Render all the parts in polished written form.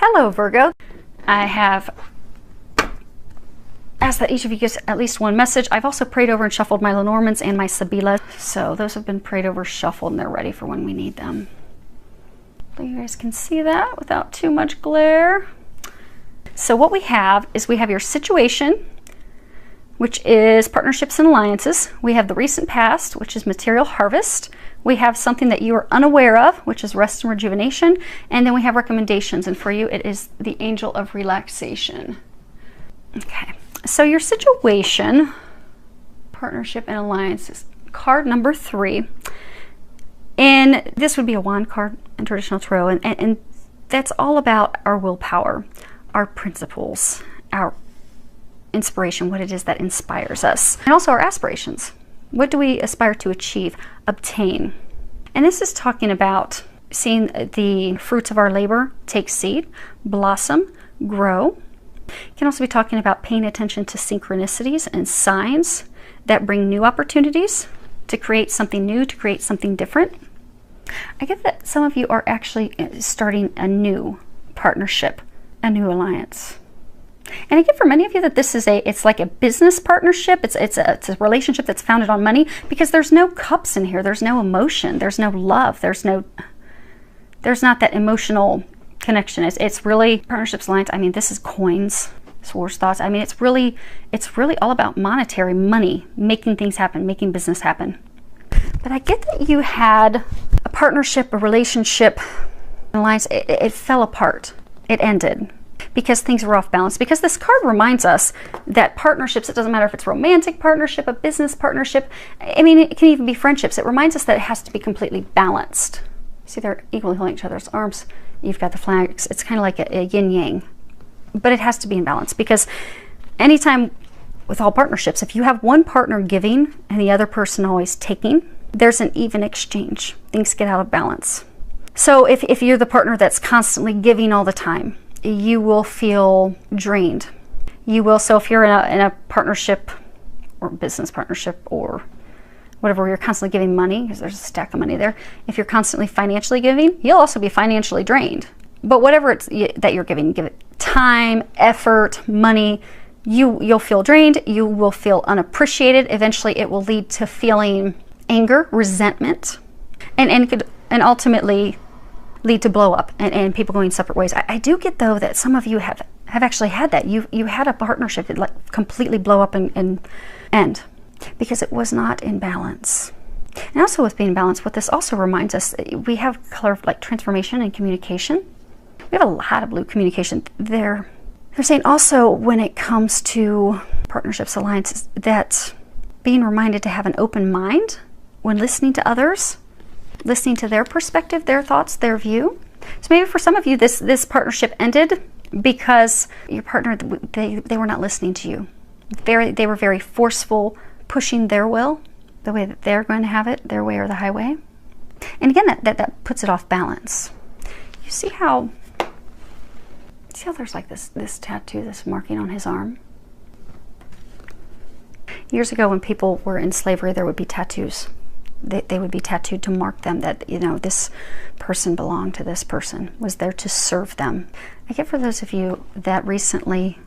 Hello, Virgo. I have asked that each of you gets at least one message. I've also prayed over and shuffled my Lenormands and my Sibila. So those have been prayed over, shuffled, and they're ready for when we need them. So you guys can see that without too much glare. So what we have is we have your situation, which is partnerships and alliances. We have the recent past, which is material harvest. We have something that you are unaware of, which is rest and rejuvenation. And then we have recommendations. And for you, it is the angel of relaxation. Okay, so your situation, partnership and alliances, card number 3. And this would be a wand card in traditional tarot. And that's all about our willpower, our principles, our inspiration, what it is that inspires us, and also our aspirations. What do we aspire to achieve, obtain? And this is talking about seeing the fruits of our labor take seed, blossom, grow. It can also be talking about paying attention to synchronicities and signs that bring new opportunities to create something new, to create something different. I get that some of you are actually starting a new partnership, a new alliance. And I get for many of you that this is it's like a business partnership. It's a relationship that's founded on money, because there's no cups in here. There's no emotion. There's no love. There's not that emotional connection. It's really partnerships, alliance. I mean, this is coins, swords, thoughts. I mean, it's really all about monetary money, making things happen, making business happen. But I get that you had a partnership, a relationship, an alliance. It fell apart. It ended because things were off balance. Because this card reminds us that partnerships, it doesn't matter if it's romantic partnership, a business partnership, I mean, it can even be friendships. It reminds us that it has to be completely balanced. See, they're equally holding each other's arms. You've got the flags. It's kind of like a yin-yang. But it has to be in balance, because anytime with all partnerships, if you have one partner giving and the other person always taking, there's an even exchange. Things get out of balance. So if you're the partner that's constantly giving all the time, you will feel drained. You will. So if you're in a partnership or business partnership or whatever, where you're constantly giving money, because there's a stack of money there. If you're constantly financially giving, you'll also be financially drained. But whatever it's that you're giving, give it time, effort, money, you'll feel drained. You will feel unappreciated. Eventually, it will lead to feeling anger, resentment, and ultimately lead to blow up and people going separate ways. I do get, though, that some of you have actually had that. You had a partnership that like completely blow up and end because it was not in balance. And also with being balanced, what this also reminds us, we have color of like transformation and communication. We have a lot of blue communication. They're saying also when it comes to partnerships, alliances, that being reminded to have an open mind when listening to others, listening to their perspective, their thoughts, their view. So maybe for some of you, this partnership ended because your partner, they were not listening to you. They were very forceful, pushing their will, the way that they're going to have it, their way or the highway. And again, that puts it off balance. You see how there's like this tattoo, this marking on his arm? Years ago when people were in slavery, there would be tattoos. They would be tattooed to mark them that, this person belonged to this person, was there to serve them. I get for those of you that recently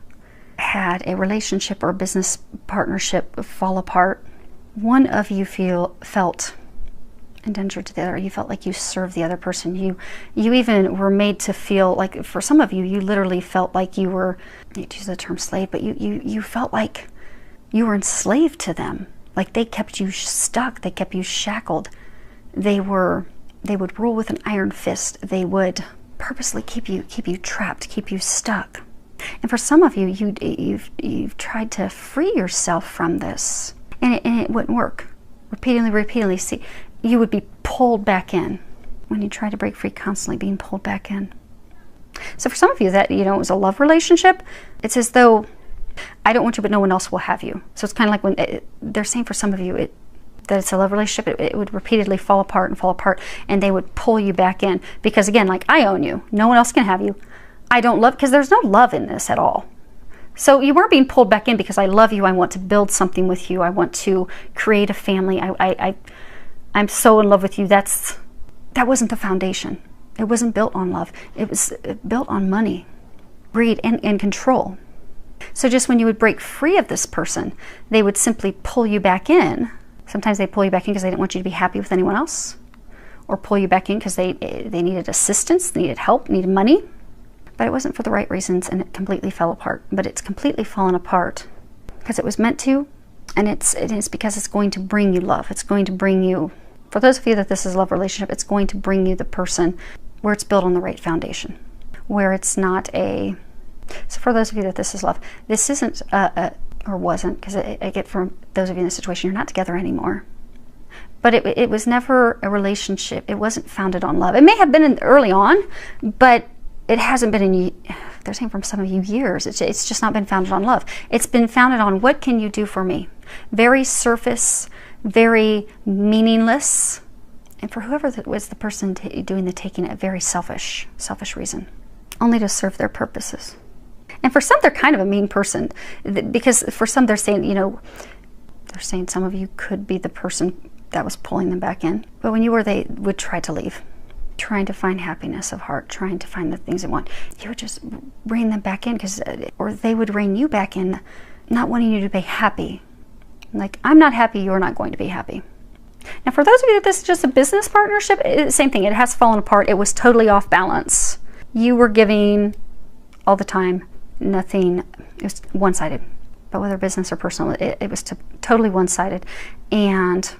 had a relationship or a business partnership fall apart, one of you felt indentured to the other. You felt like you served the other person. You even were made to feel like, for some of you, you literally felt like you were, I hate to use the term slave, but you felt like you were enslaved to them. Like they kept you stuck, they kept you shackled. They would rule with an iron fist. They would purposely keep you trapped, keep you stuck. And for some of you, you've tried to free yourself from this, and it wouldn't work. Repeatedly, see, you would be pulled back in. When you try to break free, constantly being pulled back in. So for some of you, that it was a love relationship. It's as though, I don't want you, but no one else will have you. So it's kind of like when they're saying for some of you that it's a love relationship, it would repeatedly fall apart, and they would pull you back in. Because again, like, I own you. No one else can have you. I don't love, because there's no love in this at all. So you weren't being pulled back in because I love you. I want to build something with you. I want to create a family. I'm so in love with you. That wasn't the foundation. It wasn't built on love. It was built on money, greed, and control. So just when you would break free of this person, they would simply pull you back in. Sometimes they pull you back in because they didn't want you to be happy with anyone else, or pull you back in because they needed assistance, they needed help, needed money. But it wasn't for the right reasons, and it completely fell apart. But it's completely fallen apart because it was meant to, and it is because it's going to bring you love. It's going to bring you, for those of you that this is a love relationship, it's going to bring you the person where it's built on the right foundation, where it's not a, so for those of you that this is love, this isn't or wasn't, because I get from those of you in this situation, you're not together anymore. But it was never a relationship. It wasn't founded on love. It may have been early on, but it hasn't been in, they're saying from some of you, years. It's just not been founded on love. It's been founded on, what can you do for me? Very surface, very meaningless. And for whoever was the person doing the taking, a very selfish reason, only to serve their purposes. And for some, they're kind of a mean person, because for some, they're saying, they're saying some of you could be the person that was pulling them back in. But when you were, they would try to leave, trying to find happiness of heart, trying to find the things they want. You would just rein them back in, or they would rein you back in, not wanting you to be happy. Like, I'm not happy, you're not going to be happy. Now, for those of you that this is just a business partnership, same thing. It has fallen apart. It was totally off balance. You were giving all the time, nothing. It was one-sided. But whether business or personal, it was totally one-sided. And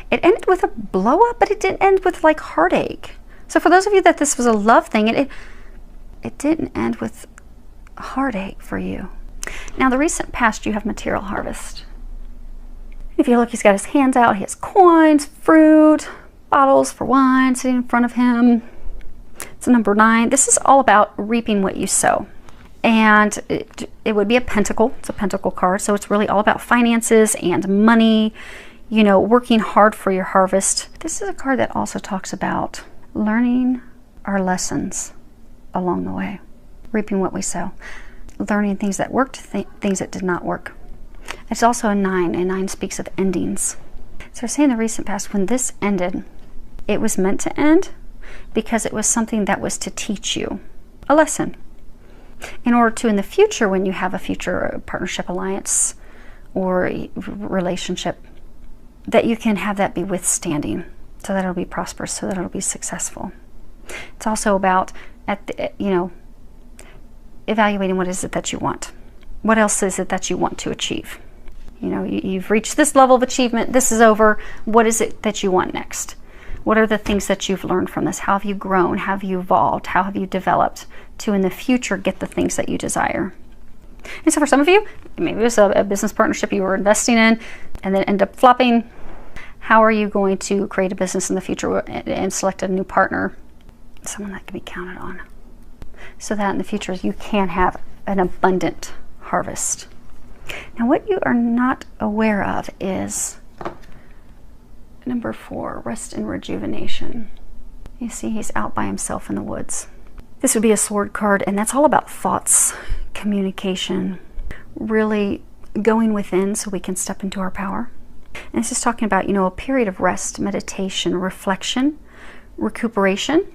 it ended with a blow-up, but it didn't end with like heartache. So for those of you that this was a love thing, it didn't end with heartache for you. Now, the recent past, you have material harvest. If you look, he's got his hands out. He has coins, fruit, bottles for wine sitting in front of him. It's number 9. This is all about reaping what you sow. And it would be a pentacle. It's a pentacle card. So it's really all about finances and money, working hard for your harvest. This is a card that also talks about learning our lessons along the way, reaping what we sow, learning things that worked, things that did not work. It's also a 9, and 9 speaks of endings. So say in the recent past, when this ended, it was meant to end because it was something that was to teach you a lesson. In order to, in the future, when you have a future partnership, alliance, or relationship, that you can have that be withstanding, so that it'll be prosperous, so that it'll be successful. It's also about, evaluating what is it that you want. What else is it that you want to achieve? You've reached this level of achievement. This is over. What is it that you want next? What are the things that you've learned from this? How have you grown? How have you evolved? How have you developed to, in the future, get the things that you desire? And so for some of you, maybe it was a business partnership you were investing in and then end up flopping. How are you going to create a business in the future and select a new partner? Someone that can be counted on, so that in the future you can have an abundant harvest. Now, what you are not aware of is number 4, rest and rejuvenation. You see, he's out by himself in the woods. This would be a sword card, and that's all about thoughts, communication, really going within so we can step into our power. And this is talking about, a period of rest, meditation, reflection, recuperation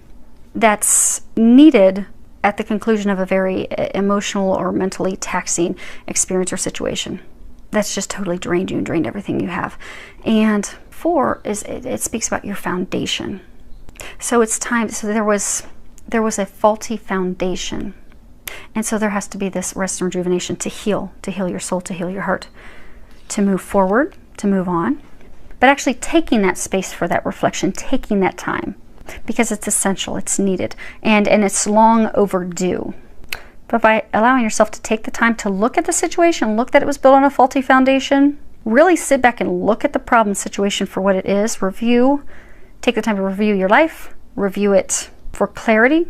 that's needed at the conclusion of a very emotional or mentally taxing experience or situation that's just totally drained you and drained everything you have. And 4 is, it speaks about your foundation. So it's time, so there was a faulty foundation. And so there has to be this rest and rejuvenation to heal your soul, to heal your heart, to move forward, to move on. But actually taking that space for that reflection, taking that time, because it's essential, it's needed, and it's long overdue. But by allowing yourself to take the time to look at the situation, look that it was built on a faulty foundation, really sit back and look at the problem situation for what it is, review, take the time to review your life, review it for clarity,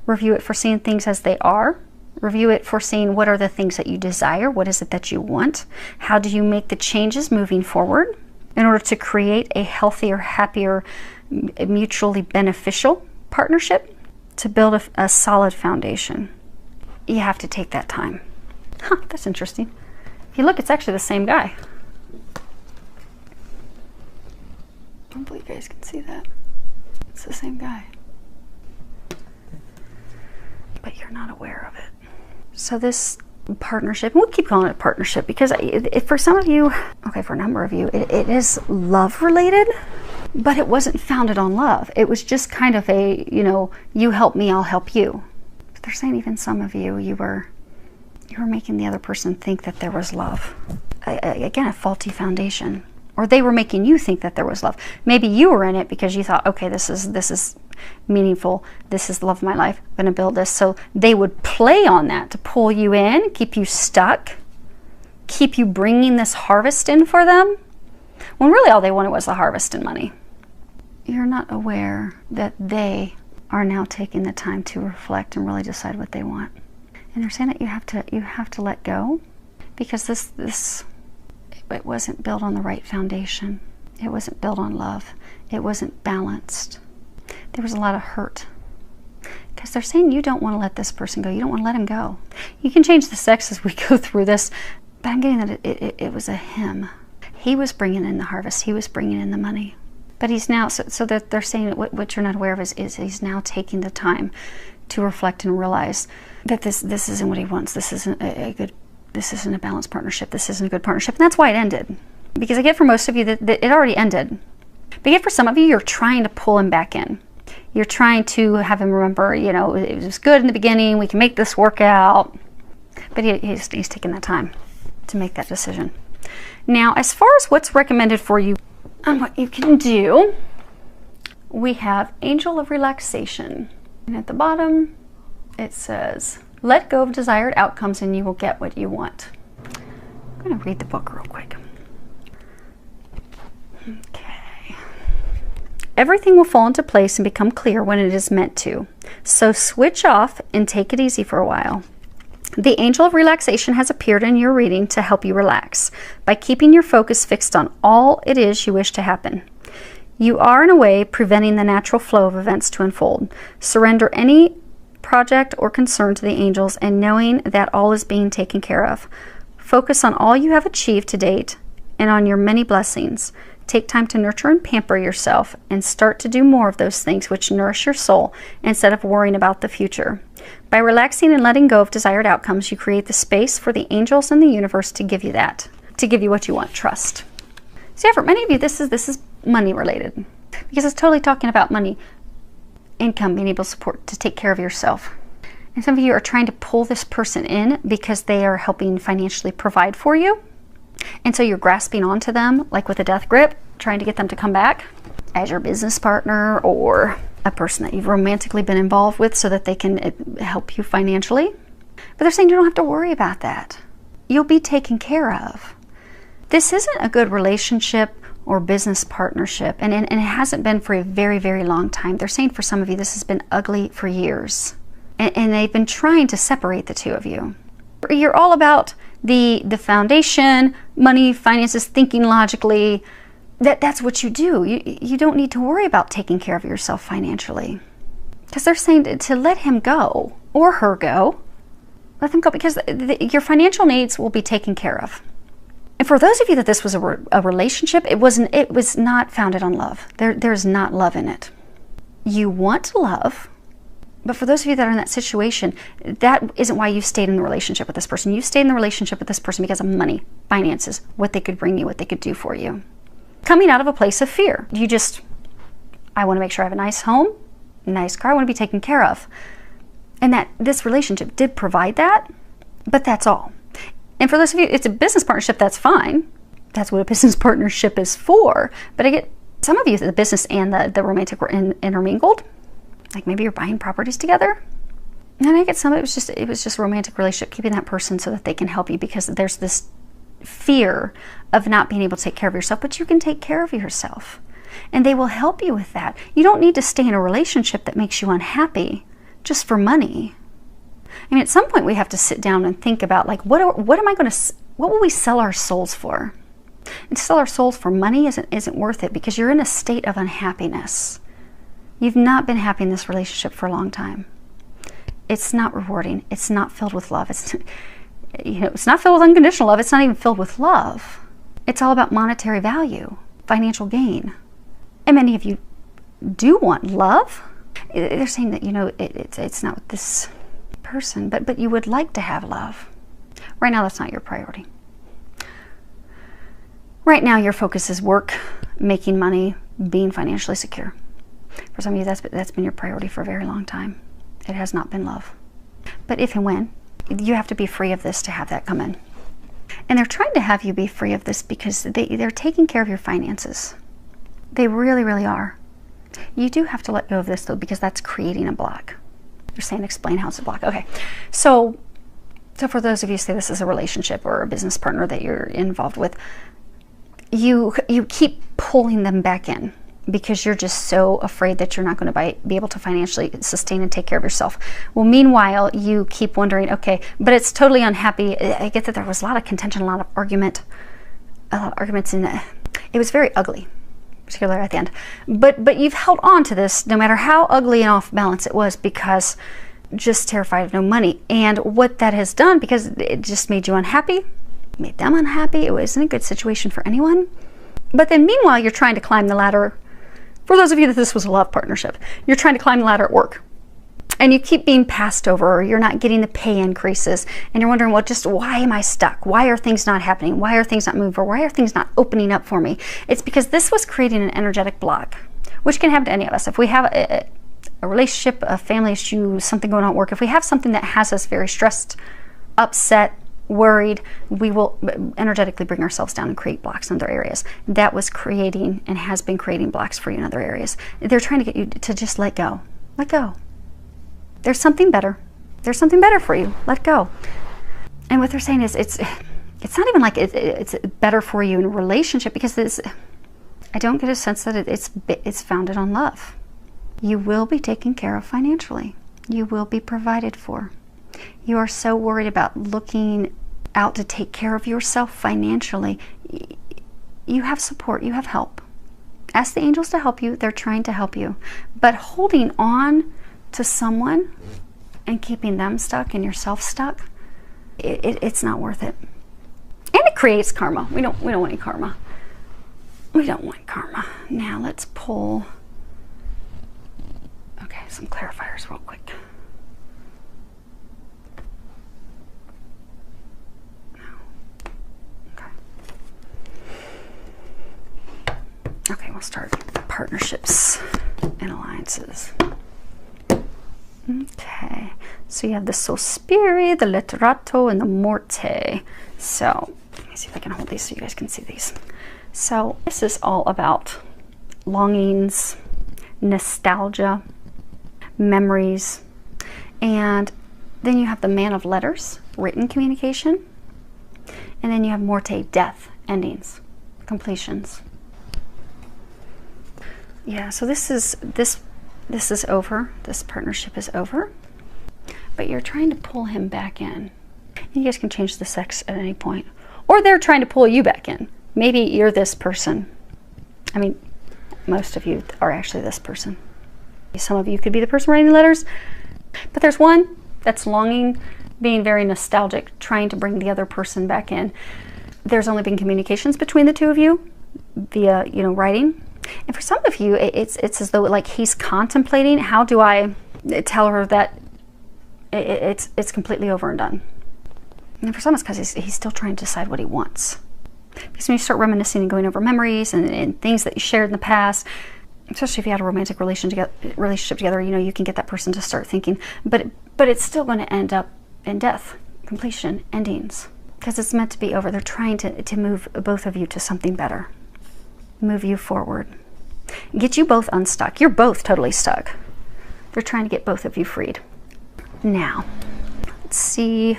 review it for seeing things as they are, review it for seeing what are the things that you desire, what is it that you want, how do you make the changes moving forward in order to create a healthier, happier, mutually beneficial partnership, to build a solid foundation. You have to take that time. Huh, that's interesting. If you look, it's actually the same guy. Hopefully you guys can see that. It's the same guy. but you're not aware of it. So this partnership, we'll keep calling it a partnership because for some of you, okay, for a number of you, it is love related, but it wasn't founded on love. It was just kind of a, you know, you help me, I'll help you. But they're saying even some of you, you were making the other person think that there was love. Again, a faulty foundation. Or they were making you think that there was love. Maybe you were in it because you thought, okay, this is meaningful. This is the love of my life. I'm going to build this. So they would play on that to pull you in, keep you stuck, keep you bringing this harvest in for them, when really all they wanted was the harvest and money. You're not aware that they are now taking the time to reflect and really decide what they want. And they're saying that you have to let go because it wasn't built on the right foundation. It wasn't built on love. It wasn't balanced. There was a lot of hurt. Because they're saying you don't want to let this person go. You don't want to let him go. You can change the sex as we go through this, but I'm getting that it was a him. He was bringing in the harvest. He was bringing in the money. But he's now, so that they're saying that what you're not aware of is he's now taking the time to reflect and realize that this isn't what he wants. This isn't this isn't a balanced partnership. This isn't a good partnership. And that's why it ended. Because I get for most of you that it already ended. But I get for some of you, you're trying to pull him back in. You're trying to have him remember, you know, it was good in the beginning. We can make this work out. But he's taking that time to make that decision. Now, as far as what's recommended for you and what you can do, we have Angel of Relaxation. And at the bottom, it says, let go of desired outcomes and you will get what you want. I'm going to read the book real quick. Okay. Everything will fall into place and become clear when it is meant to. So switch off and take it easy for a while. The Angel of Relaxation has appeared in your reading to help you relax by keeping your focus fixed on all it is you wish to happen. You are, in a way, preventing the natural flow of events to unfold. Surrender any project or concern to the angels and knowing that all is being taken care of. Focus on all you have achieved to date and on your many blessings. Take time to nurture and pamper yourself and start to do more of those things which nourish your soul instead of worrying about the future. By relaxing and letting go of desired outcomes, you create the space for the angels and the universe to give you that, to give you what you want. Trust. So yeah, for many of you, this is money related because it's totally talking about money, income, being able to support, to take care of yourself. And some of you are trying to pull this person in because they are helping financially provide for you. And so you're grasping onto them like with a death grip, trying to get them to come back as your business partner or a person that you've romantically been involved with so that they can help you financially. But they're saying you don't have to worry about that. You'll be taken care of. This isn't a good relationship or business partnership, and it hasn't been for a very, very long time. They're saying for some of you this has been ugly for years, and they've been trying to separate the two of you. You're all about the foundation, money, finances, thinking logically. That's what you do. You don't need to worry about taking care of yourself financially, because they're saying to let him go or her go. Let them go because your financial needs will be taken care of. And for those of you that this was a relationship, it was not founded on love. There's not love in it. You want love, but for those of you that are in that situation, that isn't why you stayed in the relationship with this person. You stayed in the relationship with this person because of money, finances, what they could bring you, what they could do for you. Coming out of a place of fear. I want to make sure I have a nice home, a nice car, I want to be taken care of. And that this relationship did provide that, but that's all. And for those of you, it's a business partnership, that's fine. That's what a business partnership is for. But I get some of you, the business and the romantic were intermingled. Like maybe you're buying properties together. And I get some, it was just a romantic relationship, keeping that person so that they can help you because there's this fear of not being able to take care of yourself, but you can take care of yourself. And they will help you with that. You don't need to stay in a relationship that makes you unhappy just for money. I mean, at some point we have to sit down and think about like, what will we sell our souls for? And to sell our souls for money isn't worth it because you're in a state of unhappiness. You've not been happy in this relationship for a long time. It's not rewarding. It's not filled with love. It's not filled with unconditional love. It's not even filled with love. It's all about monetary value, financial gain. And many of you do want love. They're saying that, it's not what this person, but you would like to have love. Right now, that's not your priority. Right now, your focus is work, making money, being financially secure. For some of you, that's been your priority for a very long time. It has not been love. But if and when, you have to be free of this to have that come in. And they're trying to have you be free of this because they're taking care of your finances. They really, really are. You do have to let go of this, though, because that's creating a block. They're saying, explain how it's a block. Okay, so for those of you who say this is a relationship or a business partner that you're involved with, you keep pulling them back in because you're just so afraid that you're not going to be able to financially sustain and take care of yourself. Well, meanwhile, you keep wondering, okay, but it's totally unhappy. I get that there was a lot of contention, a lot of arguments in it. It was very ugly, particularly at the end. But you've held on to this no matter how ugly and off balance it was, because just terrified of no money. And what that has done, because it just made you unhappy, made them unhappy. It wasn't a good situation for anyone. But then meanwhile, you're trying to climb the ladder. For those of you that this was a love partnership, you're trying to climb the ladder at work. And you keep being passed over, or you're not getting the pay increases. And you're wondering, well, just why am I stuck? Why are things not happening? Why are things not moving? Or why are things not opening up for me? It's because this was creating an energetic block, which can happen to any of us. If we have a relationship, a family issue, something going on at work, if we have something that has us very stressed, upset, worried, we will energetically bring ourselves down and create blocks in other areas. That was creating and has been creating blocks for you in other areas. They're trying to get you to just let go. Let go. There's something better. There's something better for you. Let go. And what they're saying is it's not even like it's better for you in a relationship, because I don't get a sense that it's founded on love. You will be taken care of financially. You will be provided for. You are so worried about looking out to take care of yourself financially. You have support. You have help. Ask the angels to help you. They're trying to help you. But holding on to someone and keeping them stuck and yourself stuck, it's not worth it. And it creates karma. We don't want any karma. We don't want karma. Now let's pull, okay, some clarifiers real quick. Okay, we'll start partnerships and alliances. Okay, so you have the Sospiri, the Letterato, and the Morte. So, let me see if I can hold these so you guys can see these. So, this is all about longings, nostalgia, memories, and then you have the Man of Letters, written communication, and then you have Morte, death, endings, completions. Yeah, so this is over. This partnership is over. But you're trying to pull him back in. And you guys can change the sex at any point. Or they're trying to pull you back in. Maybe you're this person. I mean, most of you are actually this person. Some of you could be the person writing the letters. But there's one that's longing, being very nostalgic, trying to bring the other person back in. There's only been communications between the two of you via, writing. And for some of you, it's as though like he's contemplating, how do I tell her that it's completely over and done. And for some, it's because he's still trying to decide what he wants. Because when you start reminiscing and going over memories and things that you shared in the past, especially if you had a romantic relationship together, you can get that person to start thinking, but it's still going to end up in death, completion, endings, because it's meant to be over. They're trying to move both of you to something better. Move you forward. Get you both unstuck. You're both totally stuck. They're trying to get both of you freed. Now, let's see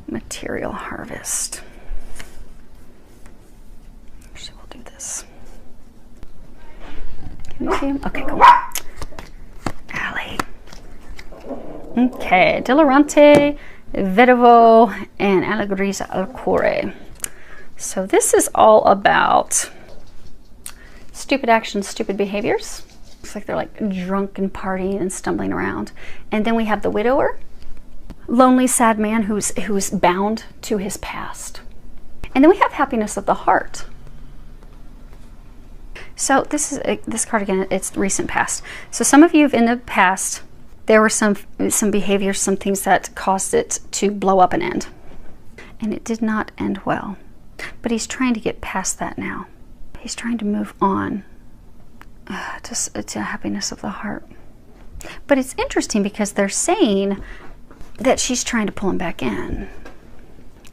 material harvest. Actually, we'll do this. Can you see him? Okay, cool. Alley. Okay, Dilorante, Vedovo, and Allegrisa Alcore. So this is all about stupid actions, stupid behaviors. Looks like they're like drunk and partying and stumbling around. And then we have the widower, lonely, sad man who's bound to his past. And then we have happiness of the heart. So this card again, it's recent past. So some of you in the past there were some behaviors, some things that caused it to blow up and end. And it did not end well. But he's trying to get past that now. He's trying to move on to happiness of the heart. But it's interesting because they're saying that she's trying to pull him back in.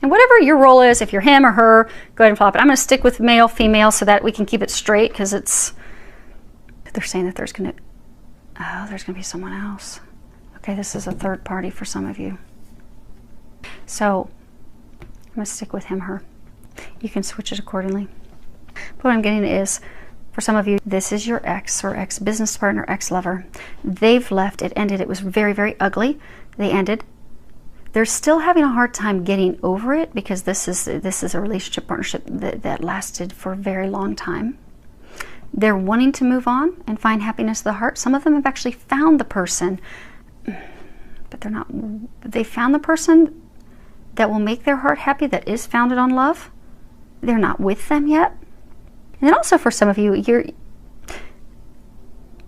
And whatever your role is, if you're him or her, go ahead and flop it. I'm going to stick with male, female, so that we can keep it straight, because they're saying that there's going to be someone else. Okay, this is a third party for some of you. So I'm going to stick with him, her. You can switch it accordingly. But what I'm getting is, for some of you, this is your ex or ex-business partner, ex-lover. They've left. It ended. It was very, very ugly. They ended. They're still having a hard time getting over it, because this is a relationship partnership that lasted for a very long time. They're wanting to move on and find happiness of the heart. Some of them have actually found the person, but they're not. They found the person that will make their heart happy, that is founded on love. They're not with them yet. And then also for some of you, you're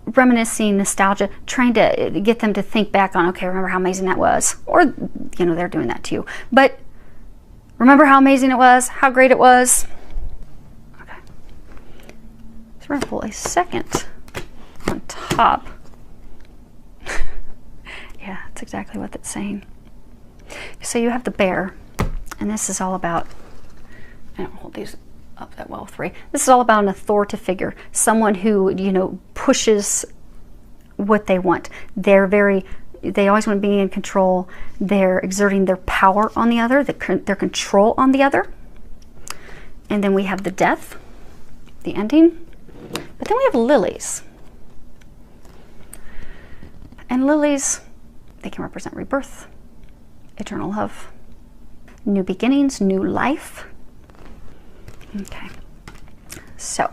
reminiscing, nostalgia, trying to get them to think back on, okay, remember how amazing that was. Or, you know, they're doing that too. But remember how amazing it was, how great it was. Okay. So we're going to pull a second on top. Yeah, that's exactly what it's saying. So you have the bear, and this is all about, I don't hold these up that well, 3. This is all about an authoritative figure, someone who, you know, pushes what they want. They always want to be in control. They're exerting their power on the other, their control on the other. And then we have the death, the ending. But then we have lilies. And lilies, they can represent rebirth, eternal love, new beginnings, new life. Okay, so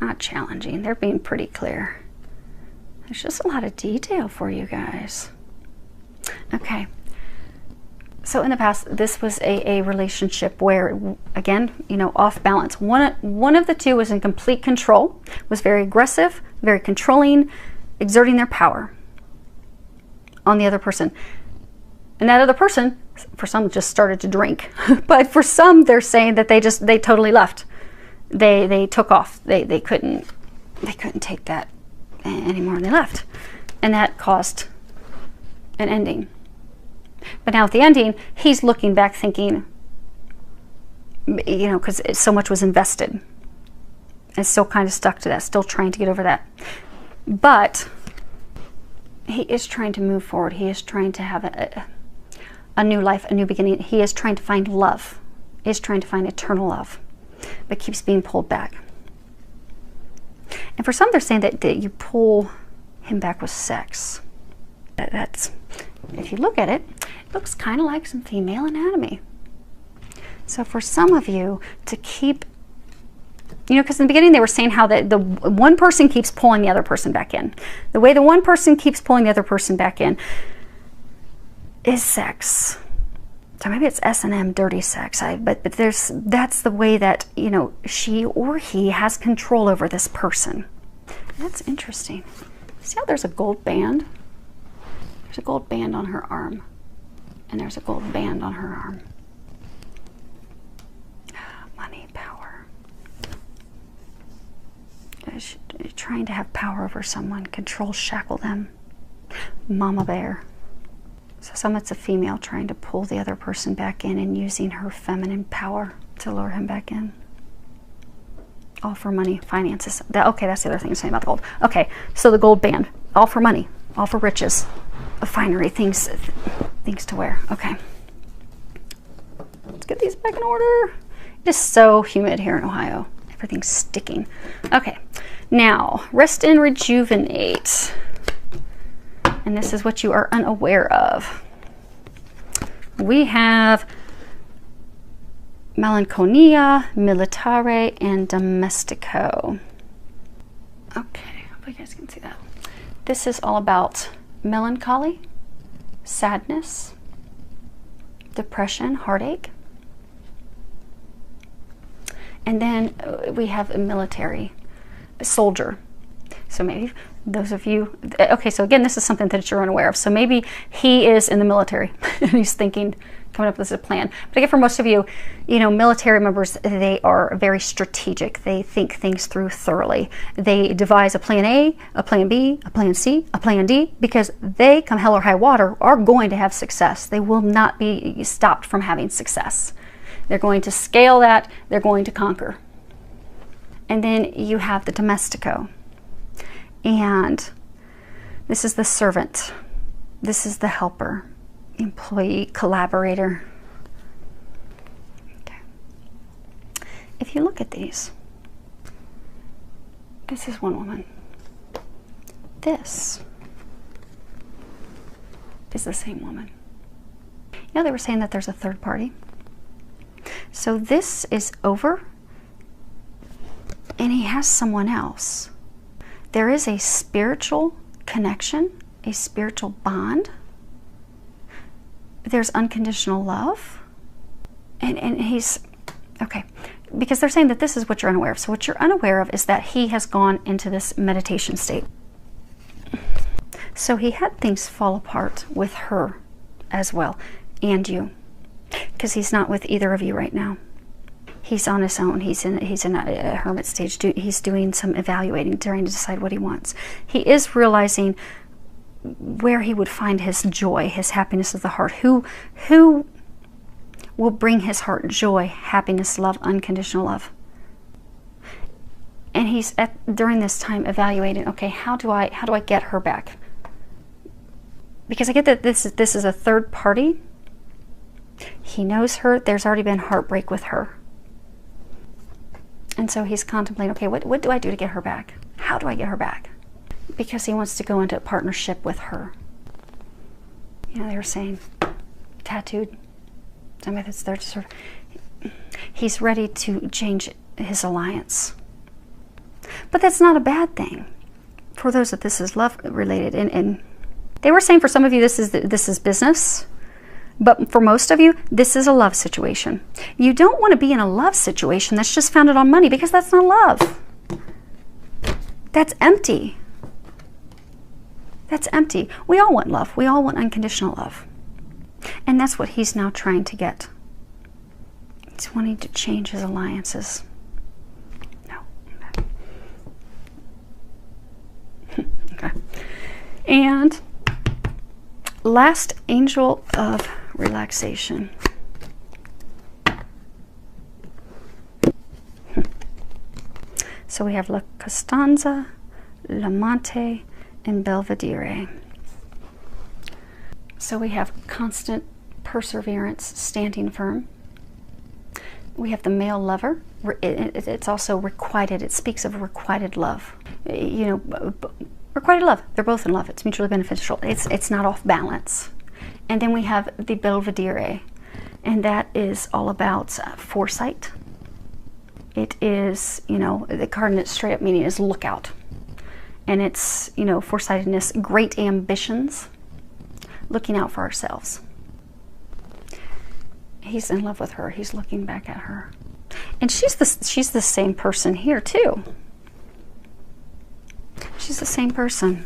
not challenging. They're being pretty clear. There's just a lot of detail for you guys. Okay, so in the past, this was a relationship where, again, you know, off balance. One of the two was in complete control, was very aggressive, very controlling, exerting their power on the other person. And that other person, for some, just started to drink. But for some, they're saying that they totally left. They took off. They couldn't take that anymore, and they left. And that caused an ending. But now at the ending, he's looking back thinking, you know, because so much was invested. And still kind of stuck to that, still trying to get over that. But he is trying to move forward. He is trying to have a new life, a new beginning. He is trying to find love. He is trying to find eternal love, but keeps being pulled back. And for some, they're saying that you pull him back with sex. That's, if you look at it, it looks kind of like some female anatomy. So for some of you, to keep, you know, because in the beginning they were saying how the one person keeps pulling the other person back in. The way the one person keeps pulling the other person back in is sex. So maybe it's S&M, dirty sex. But that's the way that, you know, she or he has control over this person. That's interesting. See how there's a gold band? There's a gold band on her arm. And there's a gold band on her arm. Money, power. She's trying to have power over someone, control, shackle them. Mama bear. So some, it's a female trying to pull the other person back in and using her feminine power to lure him back in. All for money, finances. Okay, that's the other thing I'm saying about the gold. Okay, so the gold band, all for money, all for riches, finery, things to wear. Okay. Let's get these back in order. It is so humid here in Ohio. Everything's sticking. Okay, now rest and rejuvenate. And this is what you are unaware of. We have Melancholia, Militare, and Domestico. Okay, hope you guys can see that. This is all about melancholy, sadness, depression, heartache. And then we have a military, a soldier. So maybe Those of you, okay, so again, this is something that you're unaware of. So maybe he is in the military and he's thinking, coming up with a plan. But again, for most of you, you know, military members, they are very strategic. They think things through thoroughly. They devise a plan A, a plan B, a plan C, a plan D, because they, come hell or high water, are going to have success. They will not be stopped from having success. They're going to scale that. They're going to conquer. And then you have the domestico. And this is the servant. This is the helper, employee, collaborator. Okay. If you look at these, this is one woman. This is the same woman. You know, they were saying that there's a third party. So this is over, and he has someone else. There is a spiritual connection, a spiritual bond. There's unconditional love. And he's, okay, because they're saying that this is what you're unaware of. So what you're unaware of is that he has gone into this meditation state. So he had things fall apart with her as well, and you, because he's not with either of you right now. He's on his own. He's in a hermit stage. He's doing some evaluating, trying to decide what he wants. He is realizing where he would find his joy, his happiness of the heart. Who will bring his heart joy, happiness, love, unconditional love. And he's during this time evaluating, okay, how do I get her back? Because I get that this is a third party. He knows her. There's already been heartbreak with her. And so he's contemplating, okay, what do I do to get her back? How do I get her back? Because he wants to go into a partnership with her. You know, they were saying, tattooed. Somebody that's there to sort of, he's ready to change his alliance. But that's not a bad thing for those that this is love related. And they were saying for some of you, this is business. But for most of you, this is a love situation. You don't want to be in a love situation that's just founded on money, because that's not love. That's empty. That's empty. We all want love. We all want unconditional love. And that's what he's now trying to get. He's wanting to change his alliances. No. Okay. Okay. And last angel of relaxation. So we have La Costanza, L'Amante, and Belvedere. So we have constant perseverance, standing firm. We have the male lover. It's also requited. It speaks of requited love. You know, requited love. They're both in love. It's mutually beneficial. It's not off balance. And then we have the Belvedere, and that is all about foresight. It is, you know, the card in its straight up meaning is lookout. And it's, you know, foresightedness, great ambitions, looking out for ourselves. He's in love with her. He's looking back at her. And she's the same person here too. She's the same person.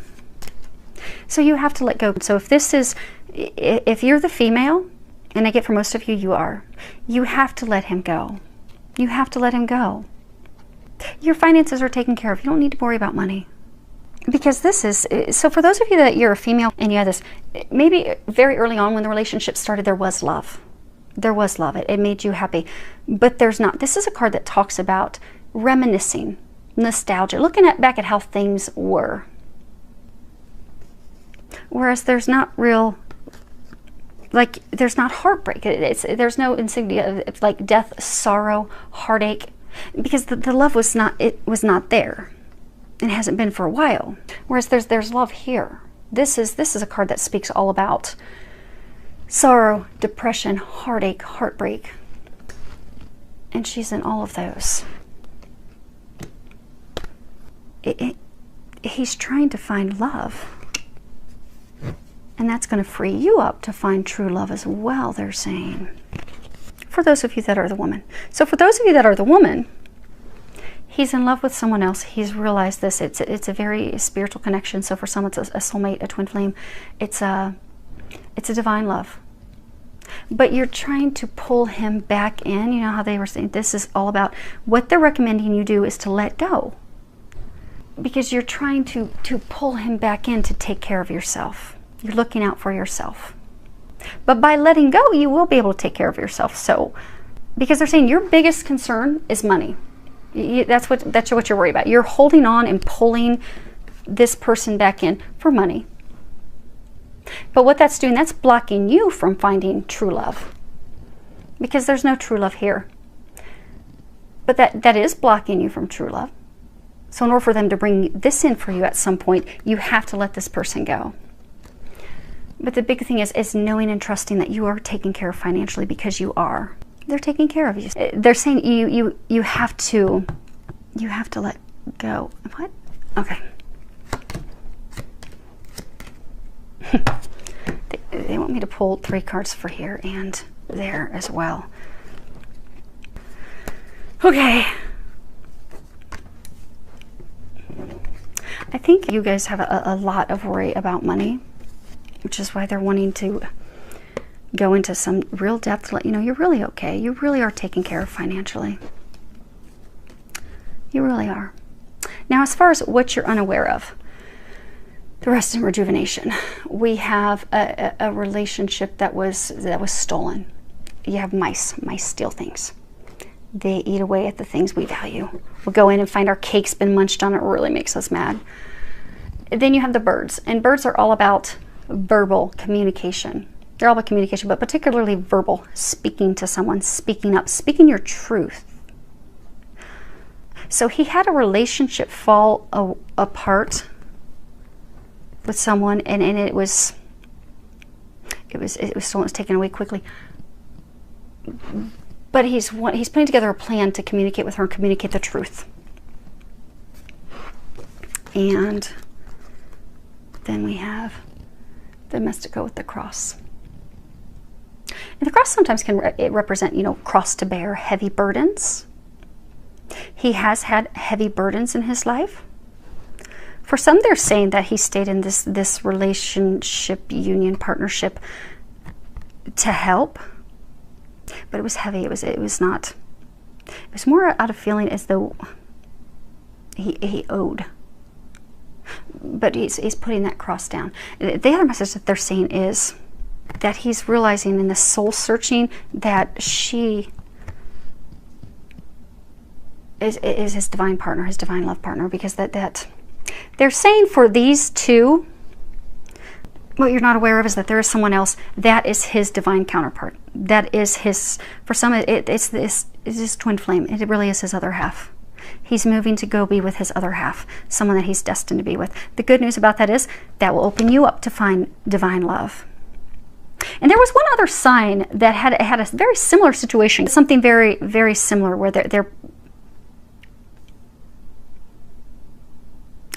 So you have to let go. So if you're the female, and I get for most of you, you are, you have to let him go. You have to let him go. Your finances are taken care of. You don't need to worry about money. Because this is, so for those of you that you're a female and you have this, maybe very early on when the relationship started, there was love. There was love. It made you happy. But there's not. This is a card that talks about reminiscing, nostalgia, looking back at how things were. Whereas there's not real, like, there's not heartbreak. There's no insignia of like death, sorrow, heartache, because the love was not there. It hasn't been for a while. Whereas there's love here. This is a card that speaks all about sorrow, depression, heartache, heartbreak. And she's in all of those. He's trying to find love. And that's going to free you up to find true love as well, they're saying. For those of you that are the woman. So for those of you that are the woman, He's in love with someone else. He's realized this. It's a very spiritual connection. So for some, it's a soulmate, a twin flame. It's a divine love. But you're trying to pull him back in. You know how they were saying this is all about, what they're recommending you do is to let go. Because you're trying to pull him back in to take care of yourself. You're looking out for yourself. But by letting go, you will be able to take care of yourself. So, because they're saying your biggest concern is money. That's what you're worried about. You're holding on and pulling this person back in for money. But what that's doing, that's blocking you from finding true love. Because there's no true love here. But that is blocking you from true love. So in order for them to bring this in for you at some point, you have to let this person go. But the big thing is knowing and trusting that you are taken care of financially, because you are. They're taking care of you. They're saying you have to let go. What? Okay. They want me to pull 3 cards for here and there as well. Okay. I think you guys have a lot of worry about money, which is why they're wanting to go into some real depth to let you know you're really okay. You really are taken care of financially. You really are. Now, as far as what you're unaware of, the rest in rejuvenation, we have a relationship that was stolen. You have mice. Mice steal things. They eat away at the things we value. We'll go in and find our cake's been munched on. It really makes us mad. Then you have the birds, and birds are all about verbal communication. They're all about communication, but particularly verbal, speaking to someone, speaking up, speaking your truth. So he had a relationship fall apart with someone, and it was stolen, it was taken away quickly. But he's putting together a plan to communicate with her and communicate the truth. And then we have the Mystico with the cross. And the cross sometimes can represent, cross to bear, heavy burdens. He has had heavy burdens in his life. For some, they're saying that he stayed in this relationship, union, partnership to help. But it was heavy. It was not. It was more out of feeling as though he owed. But he's putting that cross down. The other message that they're saying is that he's realizing in the soul searching that she is his divine partner, his divine love partner, because that they're saying for these two, what you're not aware of is that there is someone else that is his divine counterpart. That is his, for some it's his twin flame. It really is his other half. He's moving to go be with his other half, someone that he's destined to be with. The good news about that is that will open you up to find divine love. And there was one other sign that had a very similar situation, something very, very similar, where they're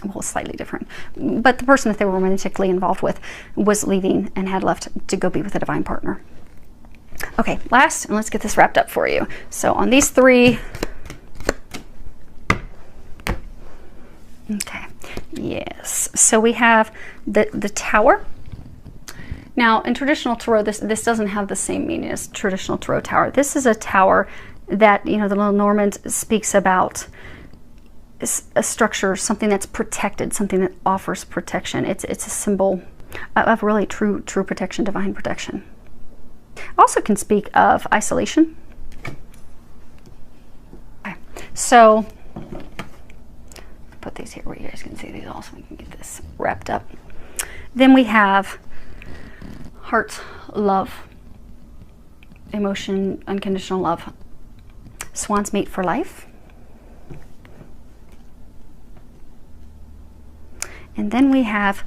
well, slightly different. But the person that they were romantically involved with was leaving and had left to go be with a divine partner. Okay, last, and let's get this wrapped up for you. So on these 3, okay, yes. So we have the Tower. Now, in traditional tarot, this doesn't have the same meaning as traditional tarot tower. This is a tower that, the Lenormand speaks about a structure, something that's protected, something that offers protection. It's a symbol of really true protection, divine protection. Also can speak of isolation. Okay. So, put these here where you guys can see these all so we can get this wrapped up. Then we have heart, love, emotion, unconditional love. Swans mate for life. And then we have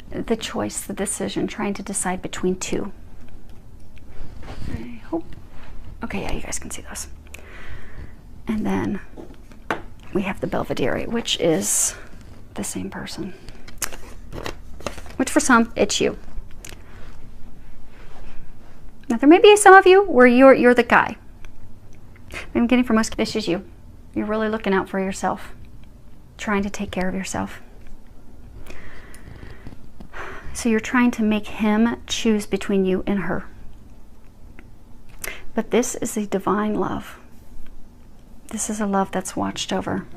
the choice, the decision, trying to decide between 2. I hope. Okay, yeah, you guys can see those. And then we have the Belvedere, which is the same person. Which for some, it's you. Now there may be some of you where you're the guy. I'm getting for most, this is you. You're really looking out for yourself, trying to take care of yourself. So you're trying to make him choose between you and her. But this is a divine love. This is a love that's watched over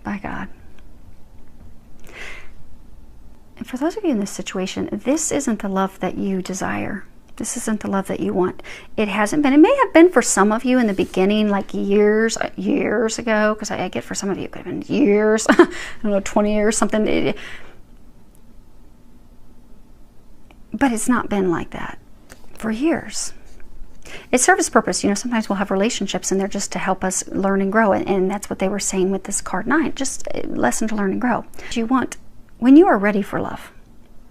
by God. And for those of you in this situation, this isn't the love that you desire. This isn't the love that you want. It hasn't been. It may have been for some of you in the beginning, like years ago, because I get for some of you it could have been years, I don't know, 20 years, something. But it's not been like that for years. It serves its purpose. You know, sometimes we'll have relationships and they're just to help us learn and grow. And that's what they were saying with this card 9, just a lesson to learn and grow. You want, when you are ready for love.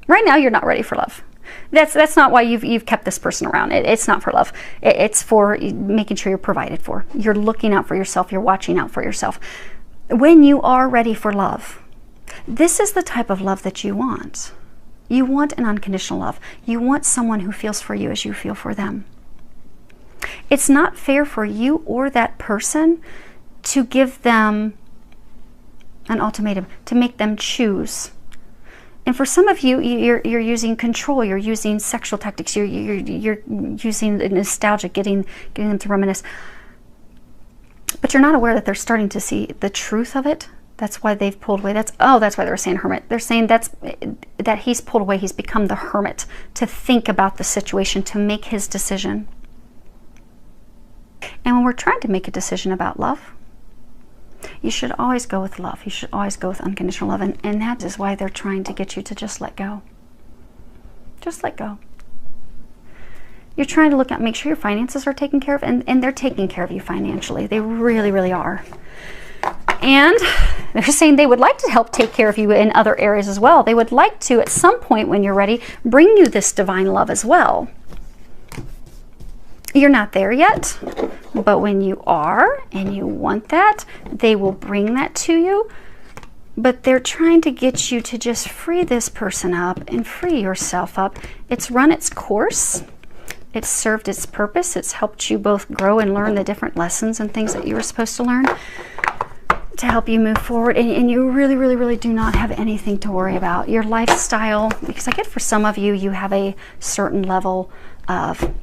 Right now, you're not ready for love. That's not why you've kept this person around. It's not for love. It's for making sure you're provided for. You're looking out for yourself. You're watching out for yourself. When you are ready for love, this is the type of love that you want. You want an unconditional love. You want someone who feels for you as you feel for them. It's not fair for you or that person to give them an ultimatum, to make them choose. And for some of you, you're using control, you're using sexual tactics, you're using the nostalgia, getting them to reminisce. But you're not aware that they're starting to see the truth of it. That's why they've pulled away. That's why they were saying hermit. They're saying that he's pulled away. He's become the hermit to think about the situation, to make his decision. And when we're trying to make a decision about love, you should always go with love. You should always go with unconditional love. And that is why they're trying to get you to just let go. Just let go. You're trying to look at, make sure your finances are taken care of, and they're taking care of you financially. They really, really are. And they're saying they would like to help take care of you in other areas as well. They would like to, at some point when you're ready, bring you this divine love as well. You're not there yet, but when you are and you want that, they will bring that to you. But they're trying to get you to just free this person up and free yourself up. It's run its course. It's served its purpose. It's helped you both grow and learn the different lessons and things that you were supposed to learn to help you move forward. And you really, really, really do not have anything to worry about. Your lifestyle, because I get for some of you, you have a certain level of,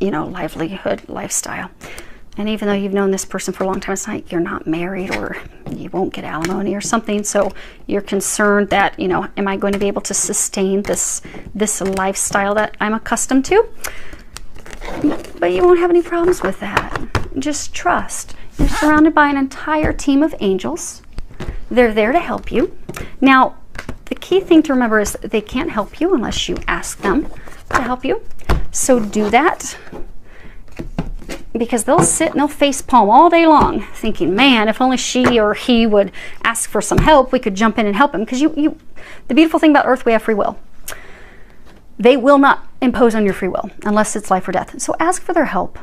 you know, livelihood, lifestyle. And even though you've known this person for a long time, it's like you're not married or you won't get alimony or something. So you're concerned that, you know, am I going to be able to sustain this lifestyle that I'm accustomed to? But you won't have any problems with that. Just trust. You're surrounded by an entire team of angels. They're there to help you. Now, the key thing to remember is they can't help you unless you ask them to help you. So do that, because they'll sit and they'll face palm all day long thinking, man, if only she or he would ask for some help, we could jump in and help him. Because the beautiful thing about Earth, we have free will. They will not impose on your free will unless it's life or death. So ask for their help.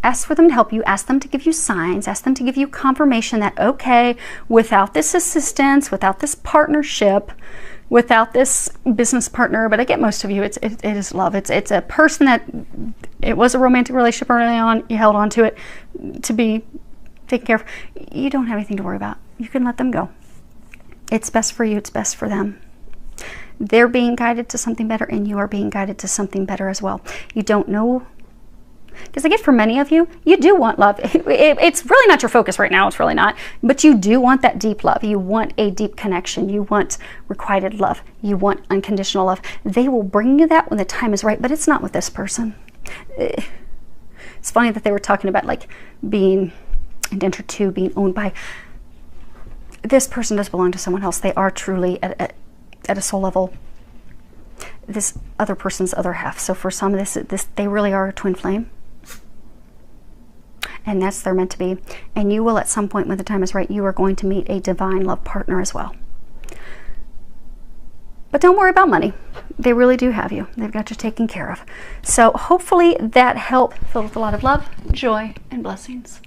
Ask for them to help you. Ask them to give you signs. Ask them to give you confirmation that, okay, without this assistance, without this partnership, without this business partner, but I get most of you, it is love. It's a person that, it was a romantic relationship early on, you held on to it to be taken care of. You don't have anything to worry about. You can let them go. It's best for you. It's best for them. They're being guided to something better, and you are being guided to something better as well. You don't know, because I get for many of you, you do want love. It's really not your focus right now. It's really not. But you do want that deep love. You want a deep connection. You want requited love. You want unconditional love. They will bring you that when the time is right, but it's not with this person. It's funny that they were talking about like being endangered to, being owned by. This person does belong to someone else. They are truly at a soul level this other person's other half. So for some of this they really are a twin flame. And that's they're meant to be. And you will, at some point when the time is right, you are going to meet a divine love partner as well. But don't worry about money. They really do have you. They've got you taken care of. So hopefully that helped, filled with a lot of love, joy, and blessings.